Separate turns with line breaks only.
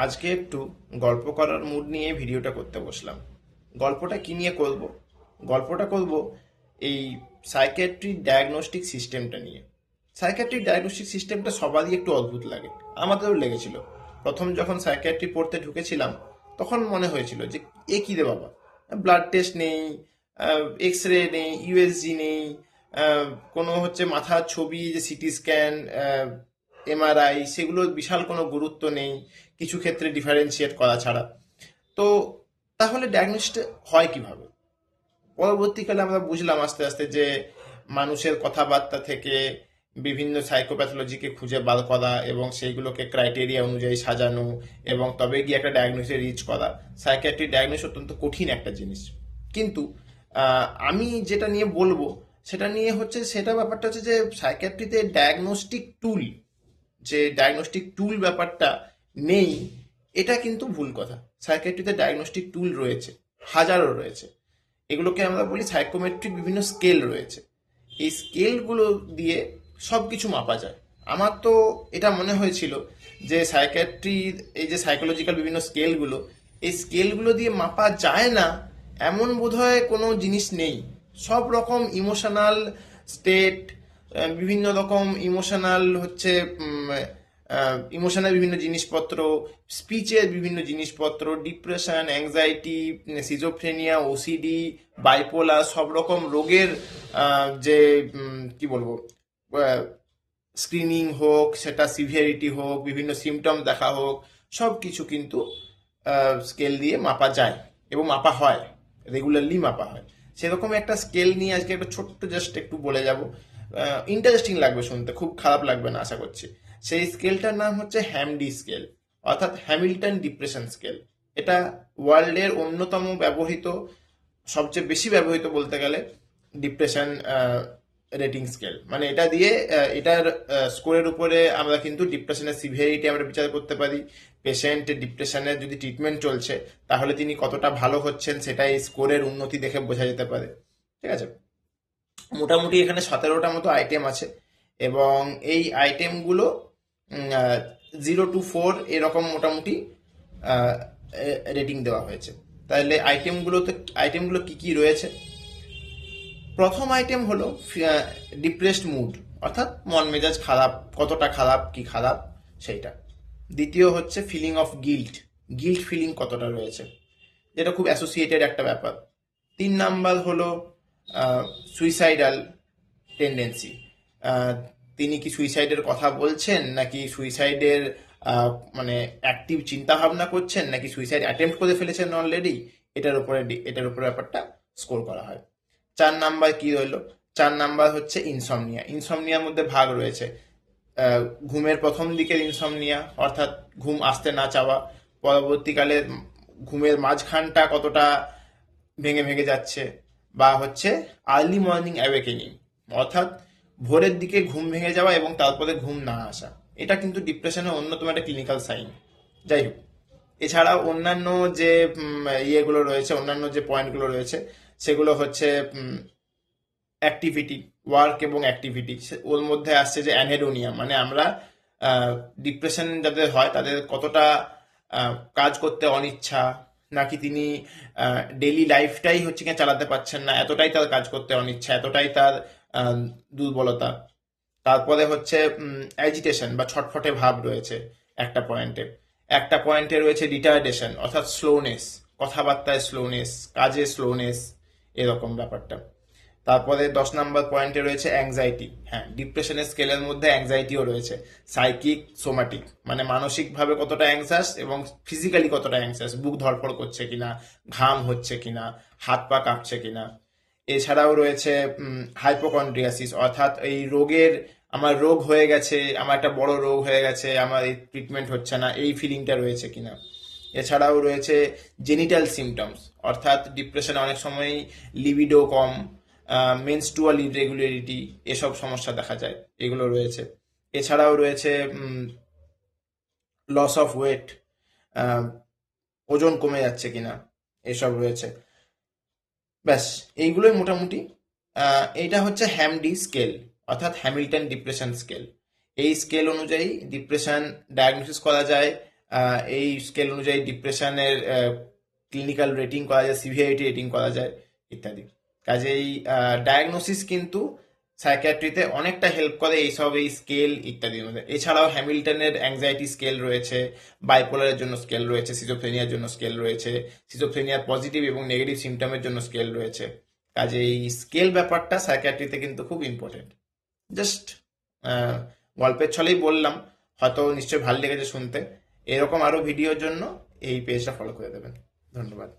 আজকে একটু গল্প করার মুড নিয়ে ভিডিওটা করতে বসলাম। গল্পটা কি নিয়ে করব? গল্পটা করব এই সাইকিয়াট্রিক ডায়াগনস্টিক সিস্টেমটা নিয়ে। সাইকিয়াট্রিক ডায়াগনস্টিক সিস্টেমটা সবারই একটু অদ্ভুত লাগে, আমাদেরও লেগেছিল। প্রথম যখন সাইকিয়াট্রি পড়তে ঢুকেছিলাম তখন মনে হয়েছিল যে এ কী রে বাবা, ব্লাড টেস্ট নেই, এক্স রে নেই, ইউএসজি নেই, আহ, কোনো হচ্ছে মাথার ছবি, যে সিটি স্ক্যান, এমআরআই, সেগুলোর বিশাল কোনো গুরুত্ব নেই কিছু ক্ষেত্রে ডিফারেন্সিয়েট করা ছাড়া। তো তাহলে ডায়াগনোসিস হয় কিভাবে? পরবর্তীকালে আমরা বুঝলাম আস্তে আস্তে যে মানুষের কথাবার্তা থেকে বিভিন্ন সাইকোপ্যাথোলজিকে খুঁজে বার করা এবং সেইগুলোকে ক্রাইটেরিয়া অনুযায়ী সাজানো এবং তবে গিয়ে একটা ডায়াগনোসিসে রিচ করা। সাইকিয়াট্রি ডায়াগনোসিস অত্যন্ত কঠিন একটা জিনিস। কিন্তু আমি যেটা নিয়ে বলবো সেটা নিয়ে হচ্ছে, সেটা ব্যাপারটা হচ্ছে যে সাইকিয়াট্রিতে ডায়াগনস্টিক টুল, যে ডায়াগনস্টিক টুল ব্যাপারটা নেই, এটা কিন্তু ভুল কথা। সাইকিয়াট্রিতে ডায়াগনস্টিক টুল রয়েছে, হাজারো রয়েছে। এগুলোকে আমরা বলি সাইকোমেট্রিক বিভিন্ন স্কেল রয়েছে। এই স্কেলগুলো দিয়ে সব কিছু মাপা যায়। আমার তো এটা মনে হয়েছিল যে সাইকিয়াট্রির এই যে সাইকোলজিক্যাল বিভিন্ন স্কেলগুলো, এই স্কেলগুলো দিয়ে মাপা যায় না এমন বোধহয় কোনো জিনিস নেই। সব রকম ইমোশনাল স্টেট, বিভিন্ন রকম ইমোশনাল হচ্ছে, ইমোশনাল বিভিন্ন জিনিসপত্র, স্পিচের বিভিন্ন জিনিসপত্র, depression, anxiety, schizophrenia, OCD, bipolar, সব রকম রোগের যে কি বলবো, স্ক্রিনিং হোক, সেটা সিভিয়ারিটি হোক, বিভিন্ন সিমটম দেখা হোক, সব কিছু কিন্তু স্কেল দিয়ে মাপা যায় এবং মাপা হয়, রেগুলারলি মাপা হয়। সেরকম একটা স্কেল নিয়ে আজকে একটা ছোট্ট জাস্ট একটু বলে যাব। ইন্টারেস্টিং লাগবে শুনতে, খুব খারাপ লাগবে না আশা করছি। সেই স্কেলটার নাম হচ্ছে হ্যামডি স্কেল, অর্থাৎ হ্যামিল্টন ডিপ্রেশন স্কেল। এটা ওয়ার্ল্ডের অন্যতম ব্যবহৃত, সবচেয়ে বেশি ব্যবহৃত বলতে গেলে, ডিপ্রেশন রেটিং স্কেল। মানে এটা দিয়ে এটার স্কোরের উপরে আমরা কিন্তু ডিপ্রেশনের সিভিয়ারিটি আমরা বিচার করতে পারি। পেশেন্ট ডিপ্রেশনের যদি ট্রিটমেন্ট চলছে তাহলে তিনি কতটা ভালো হচ্ছেন সেটা এই স্কোরের উন্নতি দেখে বোঝা যেতে পারে। ঠিক আছে, মোটামুটি এখানে 17টা মতো আইটেম আছে এবং এই আইটেমগুলো 0 to 4 এরকম মোটামুটি রেটিং দেওয়া হয়েছে। তাহলে আইটেমগুলো কি কি রয়েছে? প্রথম আইটেম হলো ডিপ্রেসড মুড, অর্থাৎ মন মেজাজ খারাপ, কতটা খারাপ, কি খারাপ সেইটা। দ্বিতীয় হচ্ছে feeling of guilt, guilt feeling কতটা রয়েছে, যেটা খুব অ্যাসোসিয়েটেড একটা ব্যাপার। 3 নাম্বার হলো সুইসাইডাল টেন্ডেন্সি, তিনি কি সুইসাইডের কথা বলছেন, নাকি সুইসাইডের মানে অ্যাক্টিভ চিন্তা ভাবনা করছেন, নাকি সুইসাইড অ্যাটেম্প্ট করে ফেলেছেন অলরেডি, এটার উপরে ব্যাপারটা স্কোর করা হয়। 4 নাম্বার কি রইলো? 4 নাম্বার হচ্ছে ইনসমনিয়া। ইনসমনিয়ার মধ্যে ভাগ রয়েছে ঘুমের প্রথম দিকের ইনসমনিয়া, অর্থাৎ ঘুম আসতে না চাওয়া, পরবর্তীকালে ঘুমের মাঝখানটা কতটা ভেঙে ভেঙে যাচ্ছে, বা হচ্ছে আর্লি মর্নিং অ্যাওয়েকেনিং, অর্থাৎ ভোরের দিকে ঘুম ভেঙে যাওয়া এবং তারপরে ঘুম না আসা। এটা কিন্তু ডিপ্রেশনের অন্যতম একটা ক্লিনিক্যাল সাইন। যাই হোক, এছাড়াও অন্যান্য যে ইয়েগুলো রয়েছে, অন্যান্য যে পয়েন্টগুলো রয়েছে সেগুলো হচ্ছে অ্যাক্টিভিটি, ওয়ার্ক এবং অ্যাক্টিভিটি। ওর মধ্যে আসছে যে অ্যানহেডোনিয়া, মানে আমরা ডিপ্রেশন যাদের হয় তাদের কতটা কাজ করতে অনিচ্ছা, নাকি তিনি ডেইলি লাইফটাই হচ্ছে কিনা চালাতে পারছেন না, এতটাই তার কাজ করতে অনিচ্ছা, এতটাই তার দুর্বলতা। তারপরে হচ্ছে অ্যাজিটেশন বা ছটফটে ভাব রয়েছে একটা পয়েন্টে। একটা পয়েন্টে রয়েছে রিটার্ডেশন, অর্থাৎ স্লোনেস, কথাবার্তায় স্লোনেস, কাজে স্লোনেস, এরকম ব্যাপারটা। তারপরে 10 নাম্বার পয়েন্টে রয়েছে অ্যাংজাইটি। হ্যাঁ, ডিপ্রেশনের স্কেলের মধ্যে অ্যাংজাইটিও রয়েছে, সাইকিক, সোমাটিক, মানে মানসিকভাবে কতটা অ্যাংসাস এবং ফিজিক্যালি কতটা অ্যাংসাস, বুক ধড়ফড় করছে কিনা, ঘাম হচ্ছে কিনা, হাত পা কাঁপছে কিনা। এছাড়াও রয়েছে হাইপোকন্ড্রিয়াসিস, অর্থাৎ এই রোগের, আমার রোগ হয়ে গেছে, আমার একটা বড় রোগ হয়ে গেছে, আমার এই ট্রিটমেন্ট হচ্ছে না, এই ফিলিংটা রয়েছে কিনা। এছাড়াও রয়েছে জেনিটাল সিমটমস, অর্থাৎ ডিপ্রেশনে অনেক সময় লিবিডো কম, মেনস্ট্রুয়াল ইরেগুলারিটি, এসব সমস্যা দেখা যায়, এগুলো রয়েছে। এছাড়াও রয়েছে লস অফ ওয়েট, ওজন কমে যাচ্ছে কিনা, এসব রয়েছে। ব্যাস, এইগুলোই মোটামুটি। এইটা হচ্ছে হ্যামডি স্কেল, অর্থাৎ হ্যামিল্টন ডিপ্রেশন স্কেল। এই স্কেল অনুযায়ী ডিপ্রেশন ডায়াগনোসিস করা যায় এই স্কেল অনুযায়ী ডিপ্রেশনের ক্লিনিক্যাল রেটিং করা যায়, সিভিয়ারিটি রেটিং করা যায় ইত্যাদি। কাজেই ডায়াগনোসিস কিন্তু সাইকিয়াট্রিতে অনেকটা হেল্প করে এইসব এই স্কেল ইত্যাদির মধ্যে। এছাড়াও হ্যামিল্টনের অ্যাংজাইটি স্কেল রয়েছে, বাইপোলারের জন্য স্কেল রয়েছে, সিজোফ্রেনিয়ার জন্য স্কেল রয়েছে, সিজোফ্রেনিয়ার পজিটিভ এবং নেগেটিভ সিমটমের জন্য স্কেল রয়েছে। কাজেই স্কেল ব্যাপারটা সাইকিয়াট্রিতে কিন্তু খুব ইম্পর্টেন্ট। জাস্ট গল্পের ছলেই বললাম, হয়তো নিশ্চয়ই ভালো লেগেছে শুনতে। এরকম আরো ভিডিওর জন্য এই পেজটা ফলো করে দেবেন। ধন্যবাদ।